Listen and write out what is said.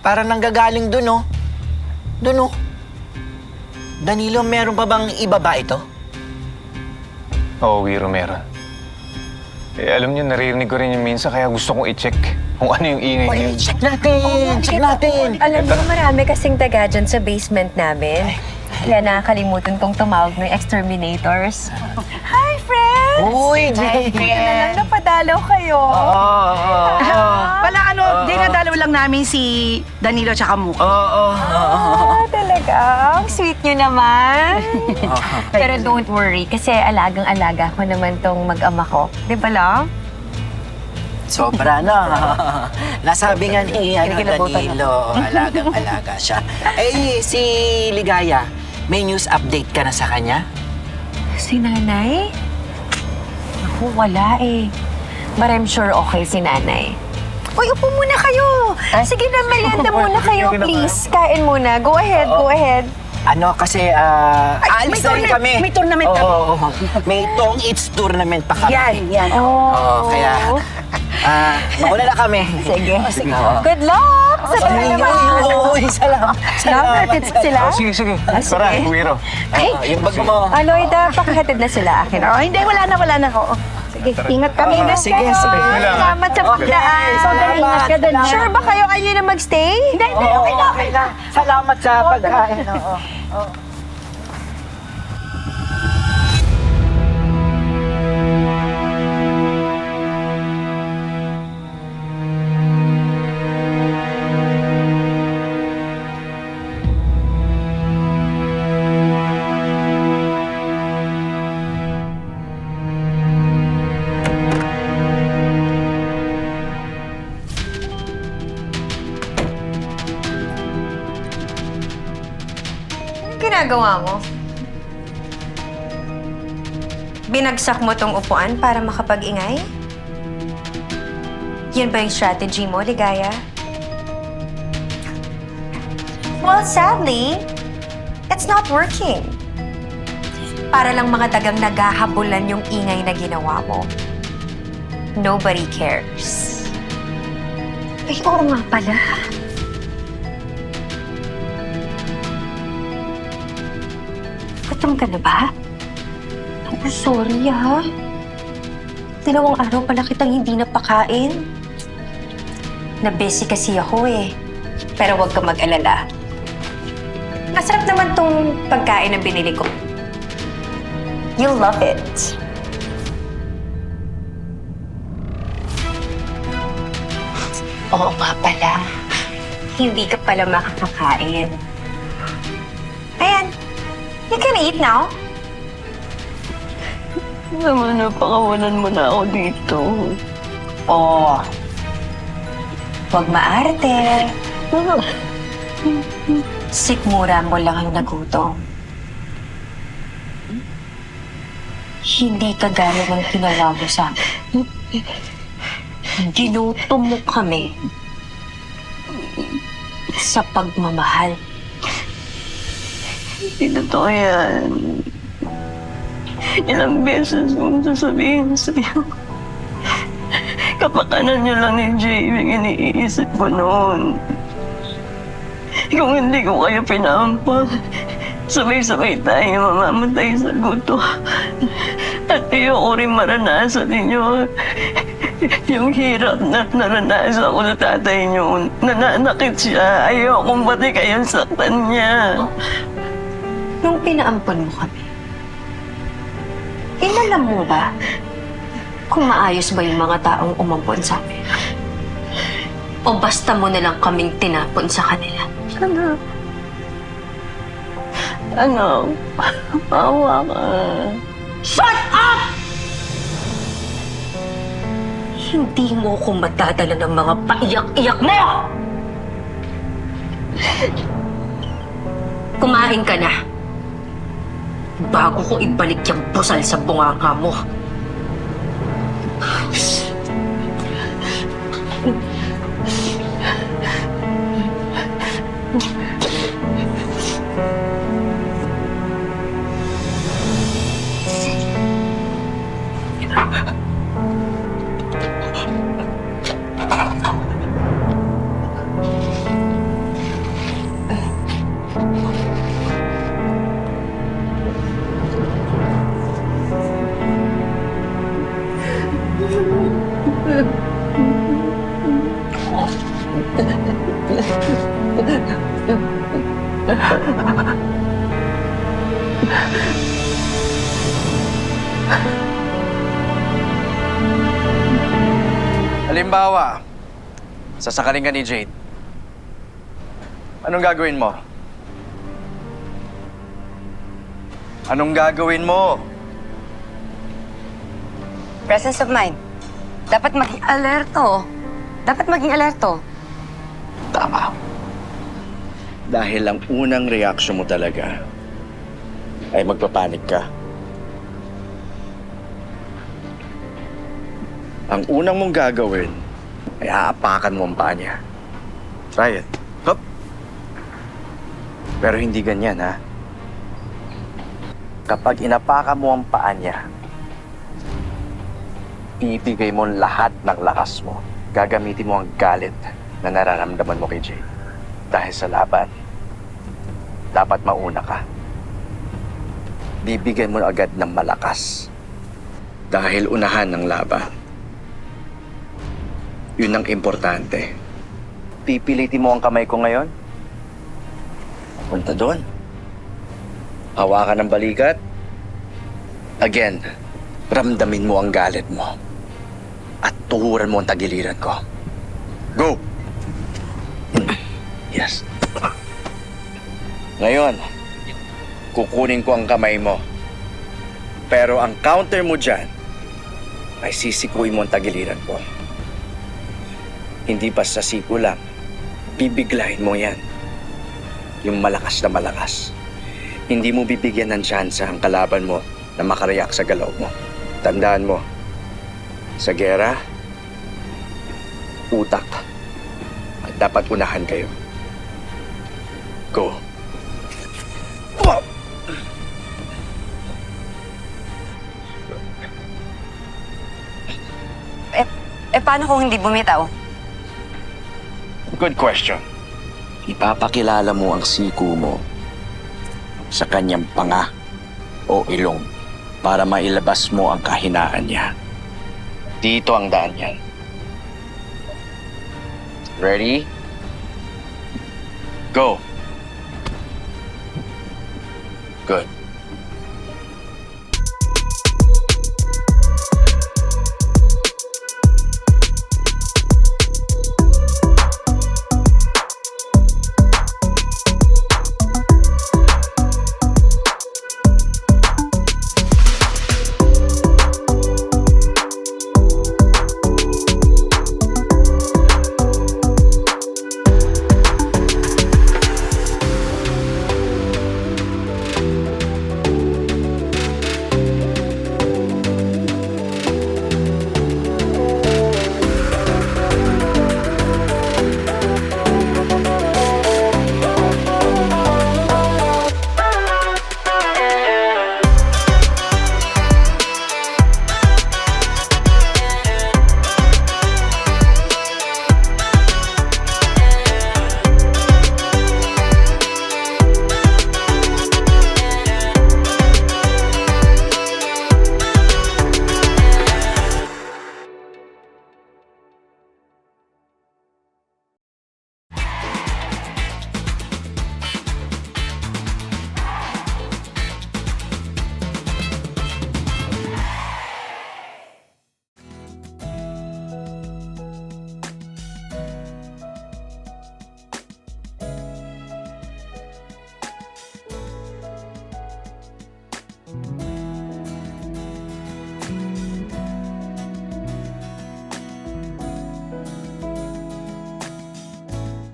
Para nanggagaling dun, oh. Dun, oh. Danilo, meron pa bang iba ba ito? Oo, Wiro, meron. Eh, alam niyo, naririnig ko rin yung minsan, kaya gusto kong i-check kung ano yung ingay niyo. Check natin! Check natin! Alam mo, marami kasing taga dyan sa basement namin. Kaya nakakalimutan kong tumawag ng exterminators. Hi, friends! Uy, Hindi na lang napadalaw kayo. Wala dinadalaw lang namin si Danilo tsaka Muki. Talaga? Ang sweet nyo naman. Pero don't worry, kasi alagang-alaga ko naman tong mag-ama ko. Di ba lang? Sobra na. Nasabi nga ni Danilo, alagang-alaga siya. Eh, si Ligaya, may news update ka na sa kanya? Si nanay? Naku, wala eh. But I'm sure okay si nanay. Uy, upo muna kayo. Sige na, merienda muna kayo, please. Kain muna. Go ahead, go ahead. Ano, kasi, aalis na rin kami. May tournament kami. Oo, may Tong Eats tournament pa kami. Yan. Oo, kaya, mauna na kami. Sige. Good luck! Sa pangalaman. Uy, salamat. Salamat sila. Sige. sige. Tara, Wiro. Yung bag mo. Aloyda, pakihatid na sila akin. Oh, hindi, wala na. Oo. Sige, ingat kami. Sige. Salamat sa pagdaan. Ingat ka dun. Sure ba kayo? Ayaw nyo na magstay? Hindi, okay na. Salamat sa pagkain. Oo. Ginagawa mo? Binagsak mo tong upuan para makapag-ingay? Yun ba yung strategy mo, Ligaya? Well, sadly, it's not working. Para lang mga dagang naghahabulan yung ingay na ginawa mo. Nobody cares. Ay, oo nga pala. Gutom ka na ba? Ako, sorry ha. 2 araw pala kitang hindi napakain. Na-busy kasi ako eh. Pero huwag ka mag-alala. Masarap naman tong pagkain na binili ko. You'll love it. Oo nga pala. Hindi ka pala makakakain. Ayan. You can eat now. Naman, napakawalan mo na ako dito. Oh. Huwag maarte. Sikmura mo lang ang nagutom. Hindi ka gaya ng ginawa mo sa amin. Ginutom mo kami sa pagmamahal. Hindi totoo yan. Ilang beses kong sasabihin sa'yo. Kapakanan niyo lang ni Jamie, iniisip ko noon. Kung hindi ko kayo pinampak, sabay-sabay tayo mamamatay sa guto. At ayoko rin maranasan ninyo yung hirap na naranasan ko na tatay niyo. Nananakit siya. Ayokong pati kayong saktan niya. Nung pinaampon mo kami, inalam mo ba kung maayos ba yung mga taong umampon sa amin? O basta mo na lang kaming tinapon sa kanila? Anak, maawa ka. Shut up! Hindi mo ko madadala ng mga paiyak-iyak mo! Kumain ka na. Bago ko ibalik yung busal sa bunganga mo. Halimbawa, sasakaling ka ni Jade. Anong gagawin mo? Anong gagawin mo? Presence of mind. Dapat maging alerto. Dapat maging alerto. Tama. Dahil ang unang reaksyon mo talaga ay magpapanik ka. Ang unang mong gagawin ay aapakan mo ang paa niya. Try it. Hop! Pero hindi ganyan, ha? Kapag inapakan mo ang paa niya, ibigay mo lahat ng lakas mo. Gagamitin mo ang galit na nararamdaman mo kay Jay. Dahil sa laban, dapat mauna ka. Bibigyan mo agad ng malakas. Dahil unahan ng laban. Yun ang importante. Pipilitin mo ang kamay ko ngayon. Punta doon. Hawakan ng balikat. Again, ramdamin mo ang galit mo. At tuhuran mo ang tagiliran ko. Go! Yes. Ngayon, kukunin ko ang kamay mo. Pero ang counter mo dyan, ay sisikuin mo ang tagiliran ko. Hindi basta siko lang. Bibiglahin mo yan. Yung malakas na malakas. Hindi mo bibigyan ng tsansa ang kalaban mo na makareact sa galaw mo. Tandaan mo, sa gera, utak. At dapat unahan kayo. Go. Paano kung hindi bumitaw? Good question. Ipapakilala mo ang siku mo sa kanyang panga o ilong para mailabas mo ang kahinaan niya. Dito ang daan yan. Ready? Go. Good.